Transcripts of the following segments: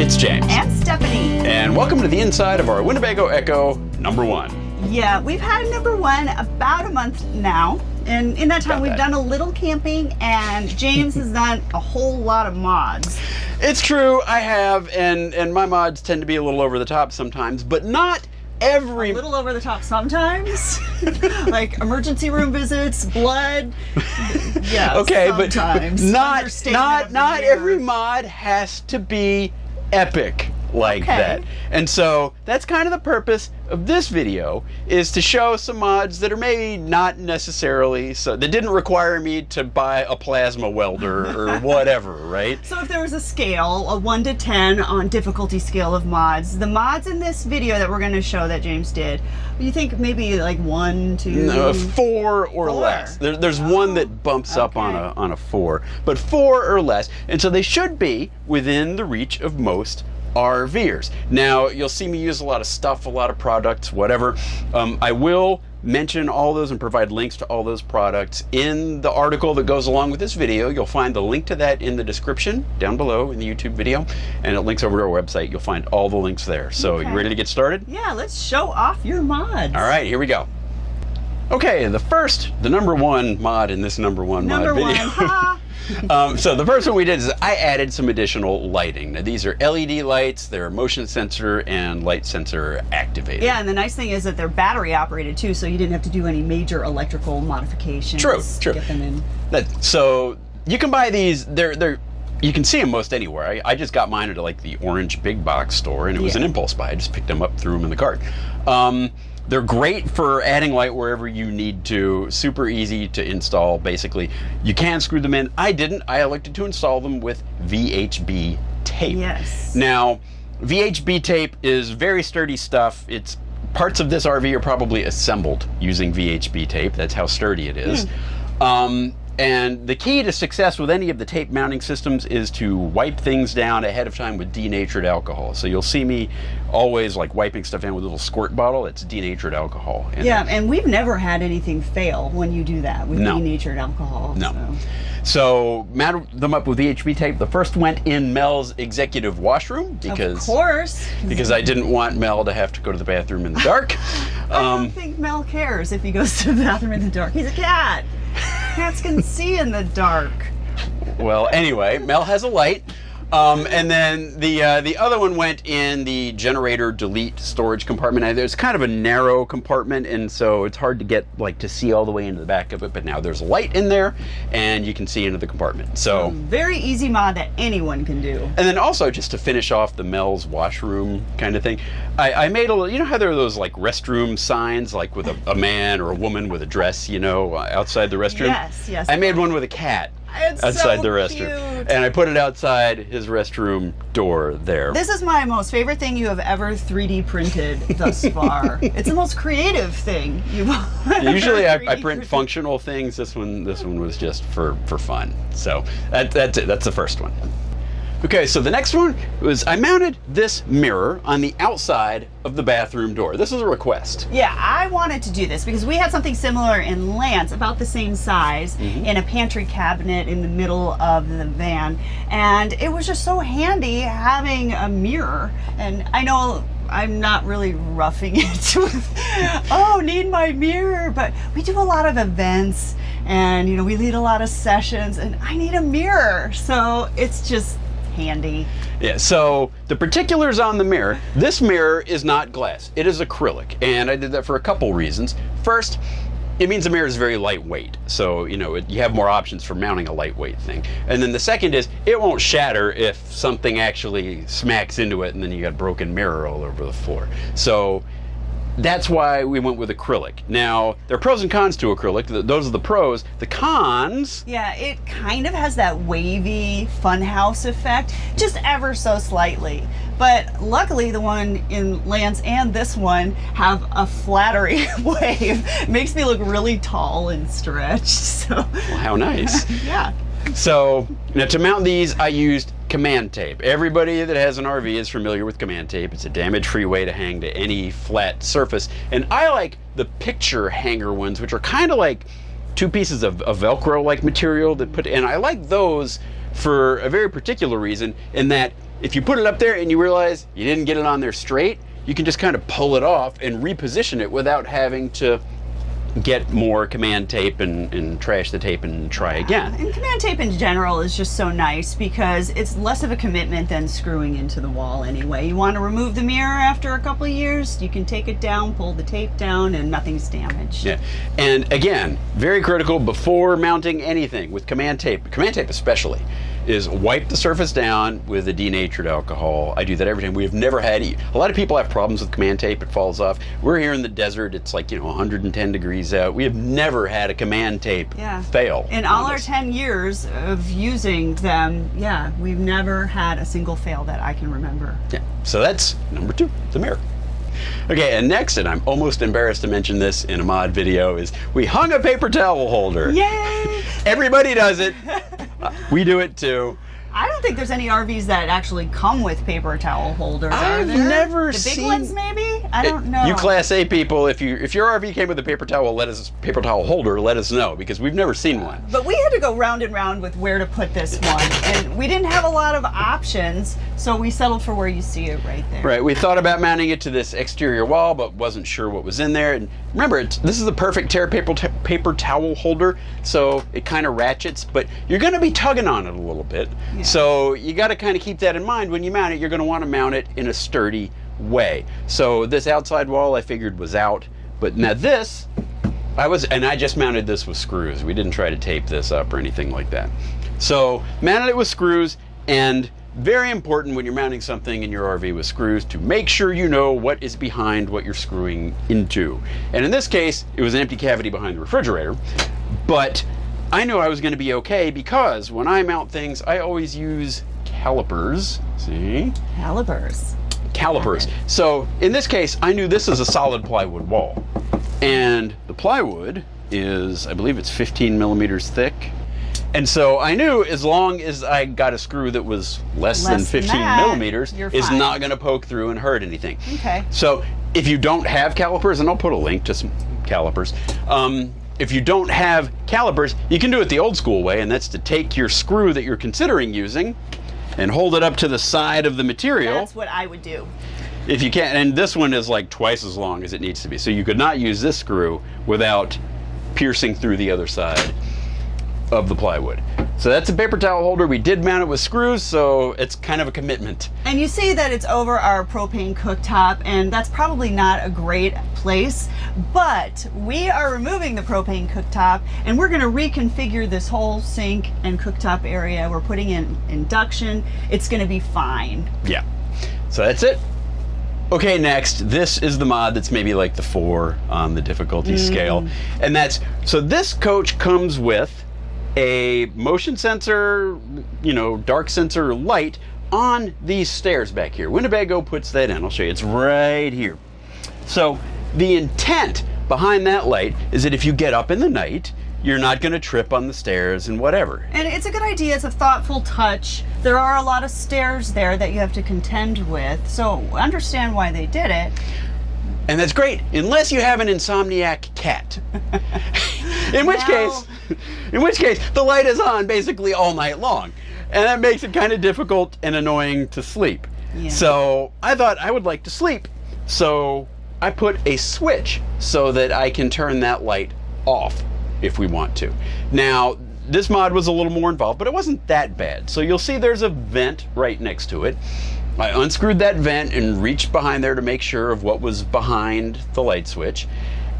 It's James. And Stephanie. And welcome to the inside of our Winnebago EKKO number 1. Yeah, we've had number 1 about a month now. And in that time, we've done a little camping, and James has done a whole lot of mods. It's true, I have, and my mods tend to be a little over the top sometimes, but not every... A little over the top sometimes. Like emergency room visits, blood. Yeah, okay, sometimes. but not every mod has to be epic like that. And so that's kind of the purpose of this video, is to show some mods that are maybe not necessarily so, that didn't require me to buy a plasma welder or whatever, right? So if there was a scale, a 1 to 10 on difficulty scale of mods, the mods in this video that we're going to show that James did, you think maybe like 1, 2? No, 4 or less. There's one that bumps up on a 4, but 4 or less. And so they should be within the reach of most RVers. Now, you'll see me use a lot of stuff, a lot of products, whatever. I will mention all those and provide links to all those products in the article that goes along with this video. You'll find the link to that in the description down below in the YouTube video, and it links over to our website. You'll find all the links there. So you ready to get started? Yeah, let's show off your mods. All right, here we go. Okay, the number 1 mod in this number 1 mod video. Number 1, ha! So the first one we did is I added some additional lighting. Now these are LED lights, they're motion sensor and light sensor activated. Yeah, and the nice thing is that they're battery operated too, so you didn't have to do any major electrical modifications. True. To get them in. So you can buy these, you can see them most anywhere. I just got mine at like the orange big box store, and it was an impulse buy. I just picked them up, threw them in the cart. They're great for adding light wherever you need to. Super easy to install, basically. You can screw them in. I didn't. I elected to install them with VHB tape. Yes. Now, VHB tape is very sturdy stuff. It's parts of this RV are probably assembled using VHB tape. That's how sturdy it is. And the key to success with any of the tape mounting systems is to wipe things down ahead of time with denatured alcohol. So you'll see me always like wiping stuff in with a little squirt bottle. It's denatured alcohol. And we've never had anything fail when you do that with denatured alcohol. No. So mount them up with VHB tape. The first went in Mel's executive washroom because, of course, because I didn't want Mel to have to go to the bathroom in the dark. I don't think Mel cares if he goes to the bathroom in the dark. He's a cat. Cats can see in the dark. Well, anyway, Mel has a light. And then the other one went in the generator delete storage compartment. Now, there's kind of a narrow compartment, and so it's hard to get to see all the way into the back of it, but now there's a light in there and you can see into the compartment. So very easy mod that anyone can do. And then also, just to finish off the Mel's washroom kind of thing, I made a little, you know how there are those like restroom signs, like with a man or a woman with a dress, outside the restroom? Yes. I made one with a cat. It's outside so the restroom, cute. and I put it outside his restroom door there. This is my most favorite thing you have ever 3D printed thus far. It's the most creative thing you've Usually I print functional things. This one was just for fun. So that's it. That's the first one. Okay, so the next one was I mounted this mirror on the outside of the bathroom door. This is a request. Yeah, I wanted to do this because we had something similar in Lance, about the same size, in a pantry cabinet in the middle of the van. And it was just so handy having a mirror. And I know I'm not really roughing it with, need my mirror, but we do a lot of events and, we lead a lot of sessions, and I need a mirror. So it's just handy. Yeah, so the particulars on the mirror, this mirror is not glass, it is acrylic, and I did that for a couple reasons. First, it means the mirror is very lightweight, so you have more options for mounting a lightweight thing. And then the second is it won't shatter if something actually smacks into it and then you got a broken mirror all over the floor. So that's why we went with acrylic. Now, there are pros and cons to acrylic. Those are the pros. The cons... Yeah, it kind of has that wavy funhouse effect, just ever so slightly. But luckily, the one in Lance and this one have a flattery wave. It makes me look really tall and stretched. So. Well, how nice. Yeah. So, now to mount these, I used command tape. Everybody that has an RV is familiar with command tape. It's a damage-free way to hang to any flat surface. And I like the picture hanger ones, which are kind of like 2 pieces of Velcro-like material that and I like those for a very particular reason, in that if you put it up there and you realize you didn't get it on there straight, you can just kind of pull it off and reposition it without having to get more command tape and trash the tape and try again. And command tape in general is just so nice because it's less of a commitment than screwing into the wall anyway. You want to remove the mirror after a couple of years, you can take it down, pull the tape down, and nothing's damaged. Yeah, and again, very critical before mounting anything with command tape especially, is wipe the surface down with a denatured alcohol. I do that every time. We have never had, a lot of people have problems with command tape, it falls off. We're here in the desert, it's like, 110 degrees out. We have never had a command tape fail. In all our 10 years of using them, we've never had a single fail that I can remember. Yeah, so that's number 2, the mirror. Okay, and next, and I'm almost embarrassed to mention this in a mod video, is we hung a paper towel holder. Yay! Everybody does it. We do it too. I don't think there's any RVs that actually come with paper towel holders. I've never seen. The big ones, maybe? I don't know. You Class A people, if your RV came with a paper towel holder, let us know, because we've never seen one. But we had to go round and round with where to put this one, and we didn't have a lot of options, so we settled for where you see it right there. Right. We thought about mounting it to this exterior wall, but wasn't sure what was in there. And remember, this is a perfect tear paper towel holder, so it kind of ratchets, but you're going to be tugging on it a little bit. Yeah. So you got to kind of keep that in mind when you mount it. You're going to want to mount it in a sturdy way. So this outside wall I figured was out, but now this, I just mounted this with screws. We didn't try to tape this up or anything like that. So mounted it with screws, and very important when you're mounting something in your RV with screws to make sure you know what is behind what you're screwing into. And in this case, it was an empty cavity behind the refrigerator, but I knew I was going to be okay because when I mount things, I always use calipers. See? Calipers. So in this case, I knew this is a solid plywood wall. And the plywood is, I believe it's 15 millimeters thick. And so I knew as long as I got a screw that was less than 15 millimeters, it's not going to poke through and hurt anything. Okay. So if you don't have calipers, and I'll put a link to some calipers, if you don't have calipers, you can do it the old school way, and that's to take your screw that you're considering using and hold it up to the side of the material. That's what I would do. If you can, and this one is like twice as long as it needs to be. So you could not use this screw without piercing through the other side of the plywood. So that's a paper towel holder. We did mount it with screws, so it's kind of a commitment. And you see that it's over our propane cooktop, and that's probably not a great place, but we are removing the propane cooktop, and we're going to reconfigure this whole sink and cooktop area. We're putting in induction. It's going to be fine. Yeah. So that's it. Okay, next, this is the mod that's maybe like the 4 on the difficulty scale. And that's, so this coach comes with a motion sensor, dark sensor light on these stairs back here. Winnebago puts that in. I'll show you. It's right here. So the intent behind that light is that if you get up in the night, you're not going to trip on the stairs and whatever. And it's a good idea. It's a thoughtful touch. There are a lot of stairs there that you have to contend with, so understand why they did it. And that's great, unless you have an insomniac cat. In which case, the light is on basically all night long. And that makes it kind of difficult and annoying to sleep. Yeah. So I thought I would like to sleep. So I put a switch so that I can turn that light off if we want to. Now, this mod was a little more involved, but it wasn't that bad. So you'll see there's a vent right next to it. I unscrewed that vent and reached behind there to make sure of what was behind the light switch.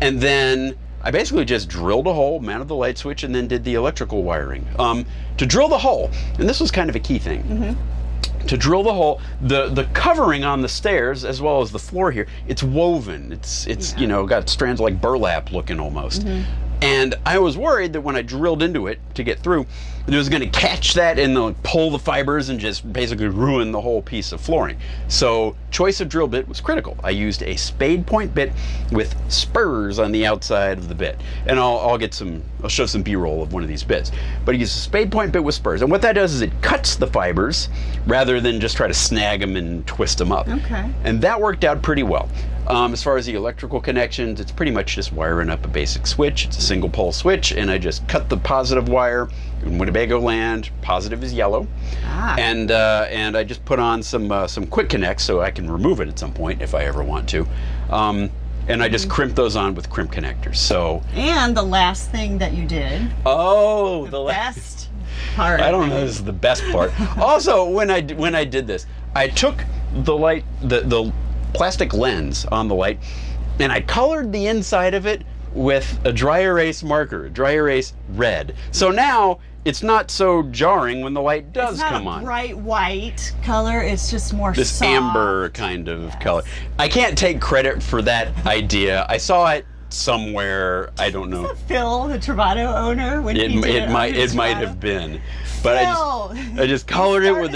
And then I basically just drilled a hole, mounted the light switch, and then did the electrical wiring. To drill the hole, and this was kind of a key thing, to drill the hole, the covering on the stairs as well as the floor here, it's woven. It's got strands like burlap looking almost. And I was worried that when I drilled into it to get through, it was going to catch that and pull the fibers and just basically ruin the whole piece of flooring. So choice of drill bit was critical. I used a spade point bit with spurs on the outside of the bit. And I'll show some B-roll of one of these bits. But I used a spade point bit with spurs. And what that does is it cuts the fibers rather than just try to snag them and twist them up. Okay. And that worked out pretty well. As far as the electrical connections, it's pretty much just wiring up a basic switch. It's a single pole switch, and I just cut the positive wire in Winnebago land, positive is yellow. And I just put on some quick connects so I can remove it at some point if I ever want to. And I just crimp those on with crimp connectors. So. And the last thing that you did. Oh, the best part. I don't know if this is the best part. Also, when I did this, I took the light, the plastic lens on the light, and I colored the inside of it with a dry erase marker, dry erase red. So now it's not so jarring when the light does come on. It's not a bright white color, it's just more this soft. Amber kind of color. I can't take credit for that idea. I saw it somewhere, I don't know. Is that Phil, the Travato owner? When it might have been. But I just colored it with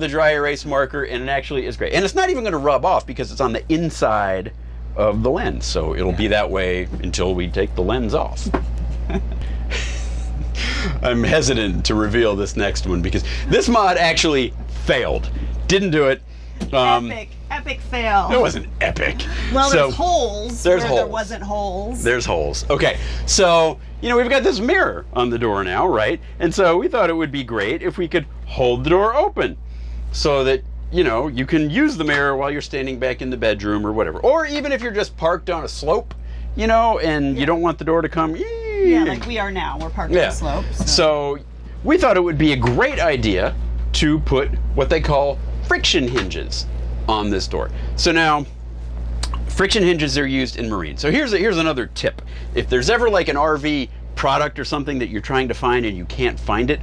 a dry erase marker, and it actually is great. And it's not even going to rub off because it's on the inside of the lens, so it'll be that way until we take the lens off. I'm hesitant to reveal this next one because this mod actually failed. Didn't do it. Epic fail. It wasn't epic. Well, there's holes. There's where holes. There wasn't holes. There's holes. Okay, so we've got this mirror on the door now, right? And so we thought it would be great if we could hold the door open so that you can use the mirror while you're standing back in the bedroom or whatever. Or even if you're just parked on a slope, and you don't want the door to come. Yeah, like we are now. We're parked on a slope. So we thought it would be a great idea to put what they call friction hinges on this door. So now, friction hinges are used in marine. So here's another tip. If there's ever like an RV product or something that you're trying to find and you can't find it,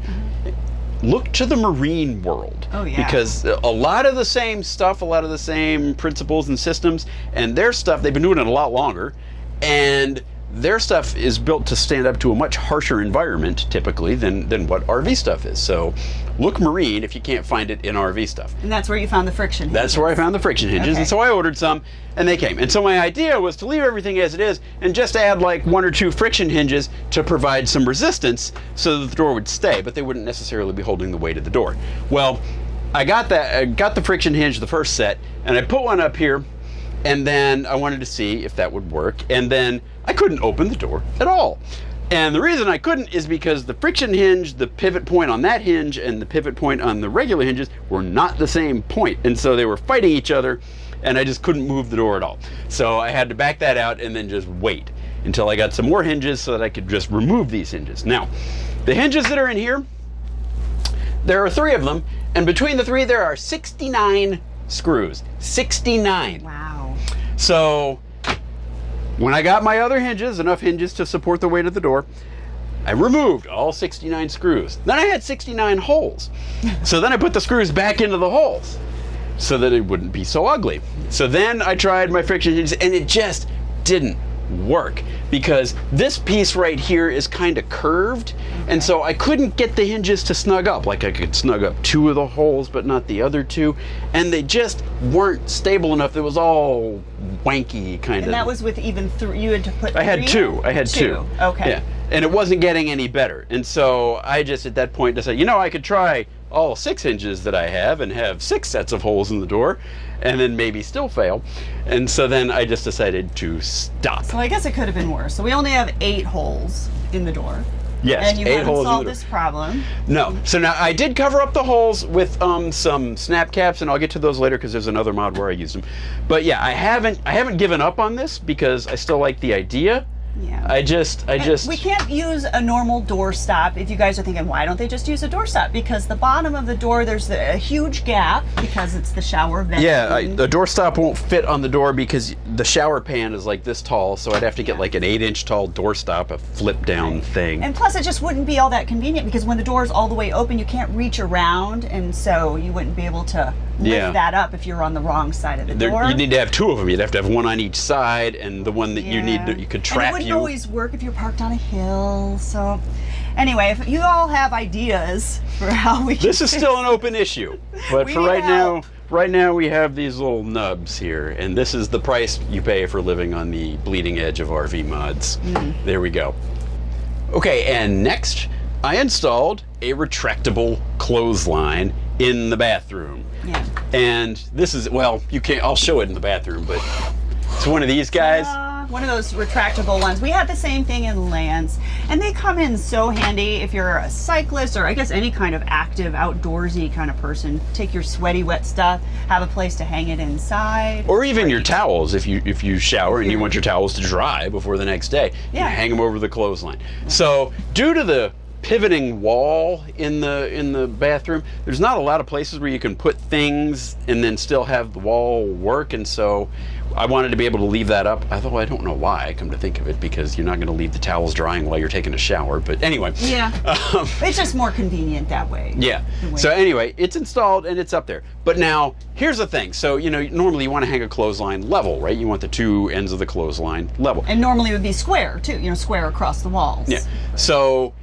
look to the marine world. Oh, yeah. Because a lot of the same stuff, a lot of the same principles and systems, and their stuff, they've been doing it a lot longer, and their stuff is built to stand up to a much harsher environment, typically, than what RV stuff is. So look marine if you can't find it in RV stuff. And that's where you found the friction hinges. That's where I found the friction hinges. Okay. And so I ordered some, and they came. And so my idea was to leave everything as it is and just add like 1 or 2 friction hinges to provide some resistance so that the door would stay, but they wouldn't necessarily be holding the weight of the door. Well, I got the friction hinge, the first set, and I put one up here, and then I wanted to see if that would work, and then I couldn't open the door at all. And the reason I couldn't is because the friction hinge, the pivot point on that hinge, and the pivot point on the regular hinges were not the same point. And so they were fighting each other, and I just couldn't move the door at all. So I had to back that out and then just wait until I got some more hinges so that I could just remove these hinges. Now, the hinges that are in here, there are 3 of them, and between the 3 there are 69 screws. 69. Wow. So when I got my other hinges, enough hinges to support the weight of the door, I removed all 69 screws. Then I had 69 holes. So then I put the screws back into the holes so that it wouldn't be so ugly. So then I tried my friction hinges, and it just didn't work because this piece right here is kind of curved, and so I couldn't get the hinges to snug up. Like I could snug up 2 of the holes but not the other 2, and they just weren't stable enough. It was all wanky kind of. And that was with even 3. You had to put 3? I had 2. Okay. Yeah, and it wasn't getting any better, and so I just at that point decided, I could try all 6 hinges that I have and have 6 sets of holes in the door and then maybe still fail. And so then I just decided to stop. So I guess it could have been worse. So we only have 8 holes in the door. Yes, and you 8 haven't holes solved this problem. No. So now I did cover up the holes with some snap caps, and I'll get to those later because there's another mod where I used them. But yeah, I haven't given up on this because I still like the idea. Yeah. I just. We can't use a normal door stop. If you guys are thinking, why don't they just use a door stop? Because the bottom of the door, there's a huge gap because it's the shower vent. Yeah, the door stop won't fit on the door because the shower pan is like this tall, so I'd have to get like an 8-inch tall door stop, a flip down thing. And plus, it just wouldn't be all that convenient because when the door is all the way open, you can't reach around, and so you wouldn't be able to lift that up if you're on the wrong side of the door. You'd need to have 2 of them. You'd have to have one on each side, and the one that you could trap you. And it wouldn't always work if you're parked on a hill. So anyway, if you all have ideas for how we can This is still an open issue. But for right now we have these little nubs here, and this is the price you pay for living on the bleeding edge of RV mods. There we go. Okay, and next I installed a retractable clothesline in the bathroom. Yeah. And this is, well, you can't, I'll show it in the bathroom, but it's one of these guys. one of those retractable ones. We had the same thing in Lance, and they come in so handy if you're a cyclist or I guess any kind of active, outdoorsy kind of person. Take your sweaty, wet stuff, have a place to hang it inside. Or even your towels if you shower and you want your towels to dry before the next day. You hang them over the clothesline. So due to the pivoting wall in the bathroom, there's not a lot of places where you can put things and then still have the wall work, and so I wanted to be able to leave that up, although I don't know why, I come to think of it, because you're not going to leave the towels drying while you're taking a shower, but anyway. Yeah, it's just more convenient that way. Yeah, so anyway, it's installed and it's up there. But now, here's the thing. So, normally you want to hang a clothesline level, right? You want the two ends of the clothesline level. And normally it would be square, too, square across the walls. Yeah, so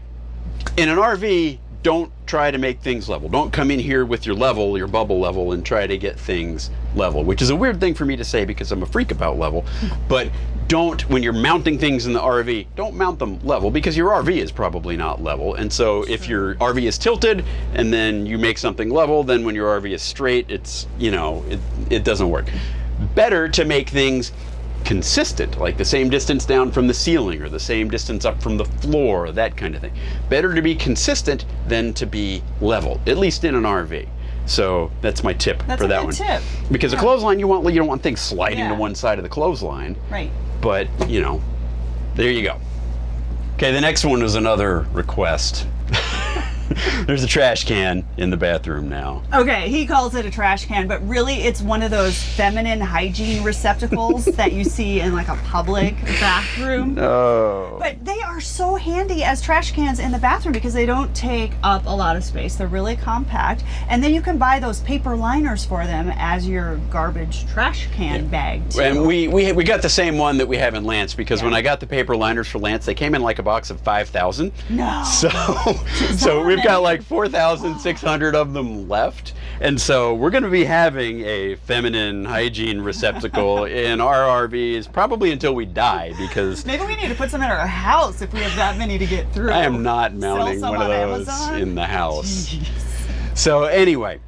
in an RV, don't try to make things level. Don't come in here with your bubble level, and try to get things level, which is a weird thing for me to say because I'm a freak about level. But when you're mounting things in the RV, don't mount them level, because your RV is probably not level. And so if your RV is tilted and then you make something level, then when your RV is straight, it's, it doesn't work. Better to make things consistent, like the same distance down from the ceiling or the same distance up from the floor, that kind of thing. Better to be consistent than to be level, at least in an RV. So that's my tip for that one. Tip. Because a clothesline, you don't want things sliding to one side of the clothesline. Right. But, there you go. Okay, the next one is another request. There's a trash can in the bathroom now. Okay, he calls it a trash can, but really it's one of those feminine hygiene receptacles that you see in like a public bathroom. Oh. But they are so handy as trash cans in the bathroom because they don't take up a lot of space. They're really compact. And then you can buy those paper liners for them as your garbage trash can bag too. And we got the same one that we have in Lance, because when I got the paper liners for Lance, they came in like a box of 5,000. No. So we've got like 4,600 of them left, and so we're going to be having a feminine hygiene receptacle in our RVs probably until we die, because maybe we need to put some in our house if we have that many to get through. I am not mounting one of those in the house. Jeez. So anyway,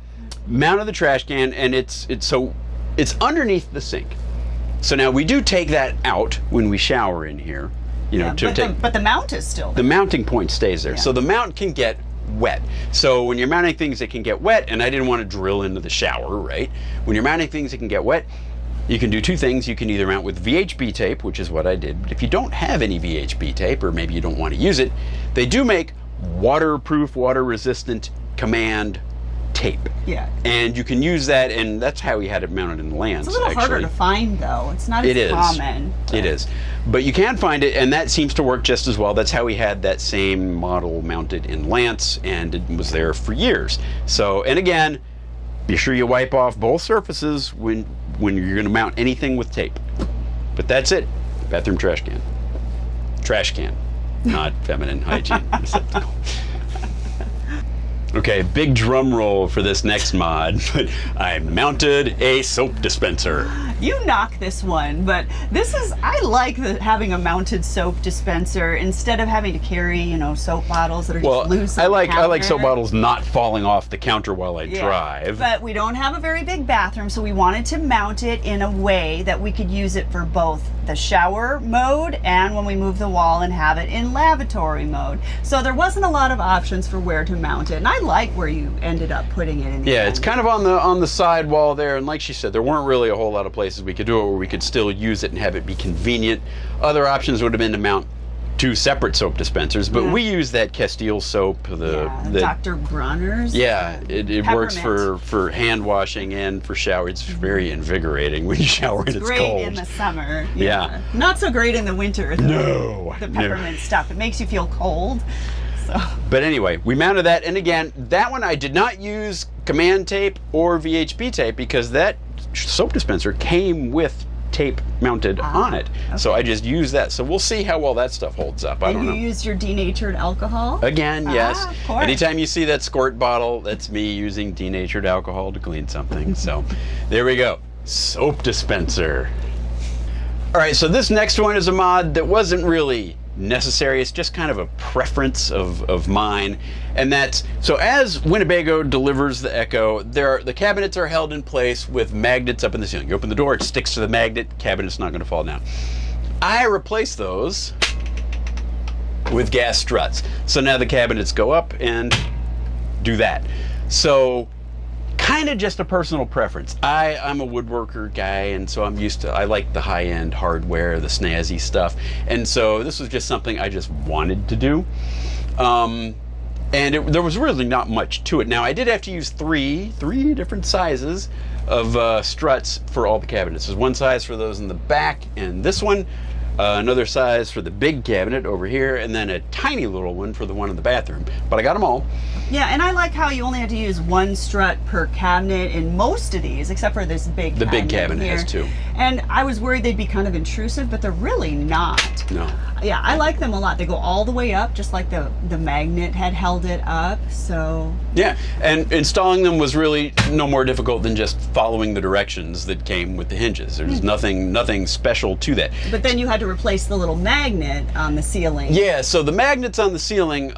mounted the trash can, and it's underneath the sink. So now we do take that out when we shower in here. But the mount is still there. The mounting point stays there. Yeah. So the mount can get wet. So when you're mounting things that can get wet, and I didn't want to drill into the shower, right? When you're mounting things that can get wet, you can do two things. You can either mount with VHB tape, which is what I did. But if you don't have any VHB tape, or maybe you don't want to use it, they do make waterproof, water-resistant command tape. Yeah. And you can use that, and that's how we had it mounted in Lance. It's a little harder to find, though. It's not as common. It is. But you can find it, and that seems to work just as well. That's how we had that same model mounted in Lance, and it was there for years. So, and again, be sure you wipe off both surfaces when you're going to mount anything with tape. But that's it. Bathroom trash can. Trash can, not feminine hygiene receptacle. Okay, big drum roll for this next mod, but I mounted a soap dispenser. You knock this one, but I like having a mounted soap dispenser instead of having to carry, soap bottles that are just loose. I like soap bottles not falling off the counter while I drive. But we don't have a very big bathroom, so we wanted to mount it in a way that we could use it for both the shower mode and when we move the wall, and have it in lavatory mode. So there wasn't a lot of options for where to mount it, and I like where you ended up putting it in the end. It's kind of on the side wall there, and like she said, there weren't really a whole lot of places we could do it where we could still use it and have it be convenient. Other options would have been to mount two separate soap dispensers, but we use that Castile soap, the Dr. Bronner's. Yeah, it works for hand washing and for shower. It's very invigorating when you shower and it's great cold. In the summer. Yeah. Not so great in the winter, though. No. The peppermint stuff. It makes you feel cold. So. But anyway, we mounted that, and again, that one I did not use command tape or VHB tape because that soap dispenser came with tape mounted on it. Okay. So I just used that. So we'll see how well that stuff holds up. I don't know. You used your denatured alcohol? Again, yes. Of course. Anytime you see that squirt bottle, that's me using denatured alcohol to clean something. So there we go. Soap dispenser. All right, so this next one is a mod that wasn't really necessary. It's just kind of a preference of mine, and that's so as Winnebago delivers the EKKO, the cabinets are held in place with magnets up in the ceiling. You open the door, it sticks to the magnet, cabinet's not going to fall down. I replaced those with gas struts. So now the cabinets go up and do that. So kind of just a personal preference. I'm a woodworker guy, and so I like the high-end hardware, the snazzy stuff. And so this was just something I just wanted to do. And there was really not much to it. Now, I did have to use three different sizes of struts for all the cabinets. There's one size for those in the back, and this one, another size for the big cabinet over here, and then a tiny little one for the one in the bathroom. But I got them all. Yeah, and I like how you only have to use one strut per cabinet in most of these, except for this big cabinet. The big cabinet has two. And I was worried they'd be kind of intrusive, but they're really not. No. Yeah, I like them a lot. They go all the way up, just like the magnet had held it up, so... Yeah, and installing them was really no more difficult than just following the directions that came with the hinges. There's nothing special to that. But then you had to replace the little magnet on the ceiling. Yeah, so the magnets on the ceiling,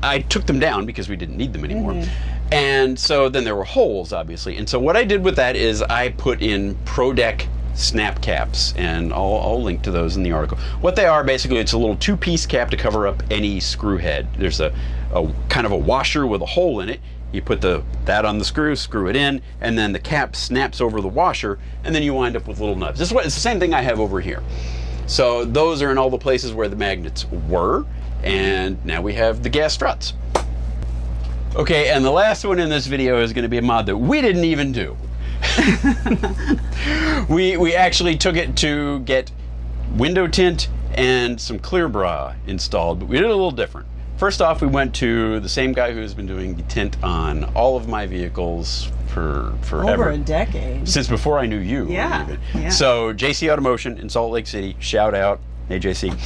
I took them down because we didn't need them anymore. And so then there were holes, obviously. And so what I did with that is I put in ProDeck snap caps, and I'll link to those in the article. What they are, basically, it's a little two-piece cap to cover up any screw head. There's a kind of a washer with a hole in it. You put that on the screw it in, and then the cap snaps over the washer, and then you wind up with little nubs. It's the same thing I have over here. So those are in all the places where the magnets were, and now we have the gas struts. Okay, and the last one in this video is going to be a mod that we didn't even do. We actually took it to get window tint and some clear bra installed, but we did it a little different. First off, we went to the same guy who's been doing the tint on all of my vehicles for forever. Over a decade. Since before I knew you. Yeah. Yeah. So JC Automotion in Salt Lake City, shout out. Hey JC.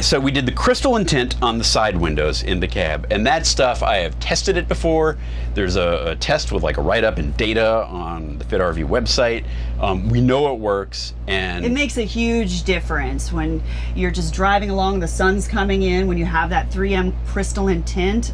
So we did the crystal and tint on the side windows in the cab, and that stuff, I have tested it before. There's a test with like a write-up and data on the Fit RV website. We know it works, and it makes a huge difference when you're just driving along, the sun's coming in, when you have that 3M crystalline tint.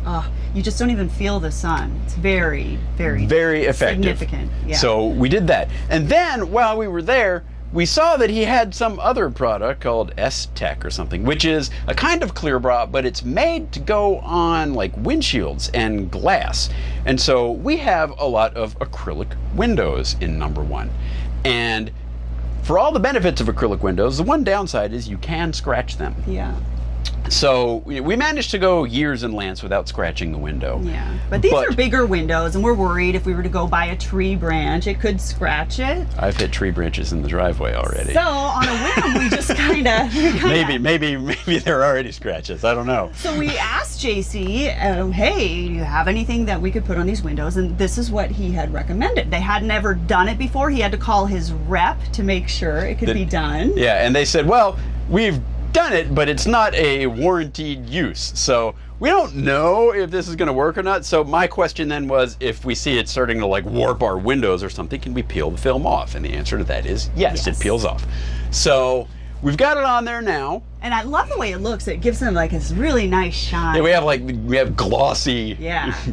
You just don't even feel the sun. It's very, very, very effective. Significant. Yeah. So we did that, and then while we were there, we saw that he had some other product called S-Tech or something, which is a kind of clear bra, but it's made to go on like windshields and glass. And so we have a lot of acrylic windows in number one. And for all the benefits of acrylic windows, the one downside is you can scratch them. Yeah. So we managed to go years in Lance without scratching the window. Yeah, but these are bigger windows, and we're worried if we were to go by a tree branch, it could scratch it. I've hit tree branches in the driveway already. So on a whim, we just kind of maybe there are already scratches. I don't know. So we asked JC, hey, do you have anything that we could put on these windows? And this is what he had recommended. They had never done it before. He had to call his rep to make sure it could be done. Yeah, and they said, well, we've done it, but it's not a warranted use, so we don't know if this is going to work or not. So my question then was, if we see it starting to like warp our windows or something, can we peel the film off? And the answer to that is yes. It peels off. So we've got it on there now. And I love the way it looks. It gives them like this really nice shine. Yeah, we have glossy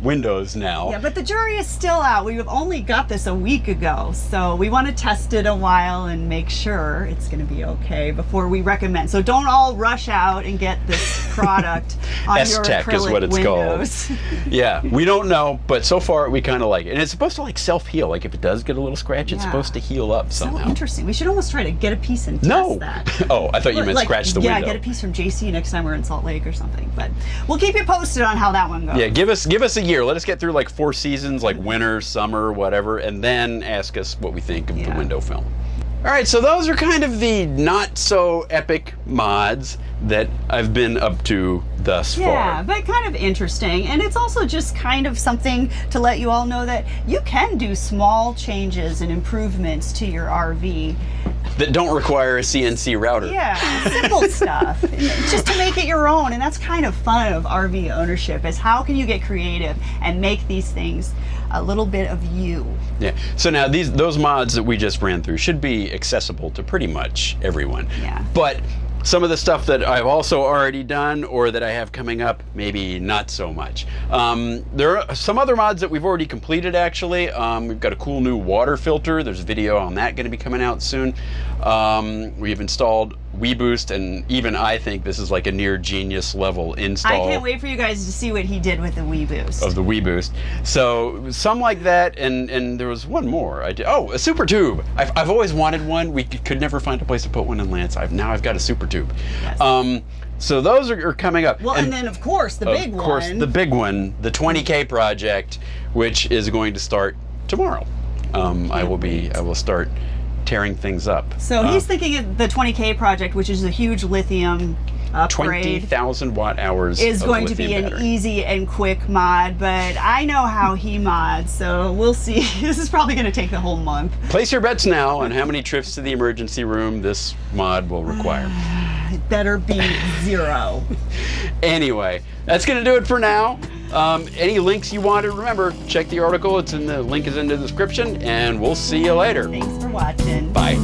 windows now. Yeah, but the jury is still out. We've only got this a week ago, so we want to test it a while and make sure it's going to be okay before we recommend. So don't all rush out and get this product on your acrylic is what it's windows. Called. Yeah, we don't know, but so far we kind of like it. And it's supposed to like self-heal. Like if it does get a little scratch, it's supposed to heal up somehow. So interesting. We should almost try to get a piece and test that. Oh, I thought you meant scratch the window. Yeah, get a piece from JC next time we're in Salt Lake or something. But we'll keep you posted on how that one goes. Yeah, give us a year. Let us get through like 4 seasons, like winter, summer, whatever, and then ask us what we think of the window film. All right, so those are kind of the not so epic mods that I've been up to thus far. Yeah, but kind of interesting. And it's also just kind of something to let you all know that you can do small changes and improvements to your RV that don't require a CNC router. Yeah, simple stuff, just to make it your own. And that's kind of fun of RV ownership, is how can you get creative and make these things a little bit of you. Yeah, so now those mods that we just ran through should be accessible to pretty much everyone. Yeah. But some of the stuff that I've also already done or that I have coming up, maybe not so much. There are some other mods that we've already completed actually. We've got a cool new water filter. There's a video on that going to be coming out soon. We've installed WeBoost, and even I think this is like a near genius level install. I can't wait for you guys to see what he did with the WeBoost. Of the WeBoost. So some like that, and there was one more. I did. Oh, a super tube. I've always wanted one. We could never find a place to put one in Lance. Now I've got a super tube. Yes. So those are coming up. Well, and then of course the big one. Of course, the big one, the 20K project, which is going to start tomorrow. I will start tearing things up. So he's thinking of the 20K project, which is a huge lithium upgrade. 20,000 watt hours is of going to be lithium an easy and quick mod, but I know how he mods, so we'll see. This is probably going to take the whole month. Place your bets now on how many trips to the emergency room this mod will require. It better be 0. Anyway, that's going to do it for now. Any links you want to remember, check the article. The link is in the description, and we'll see you later. Thanks for watching. Bye.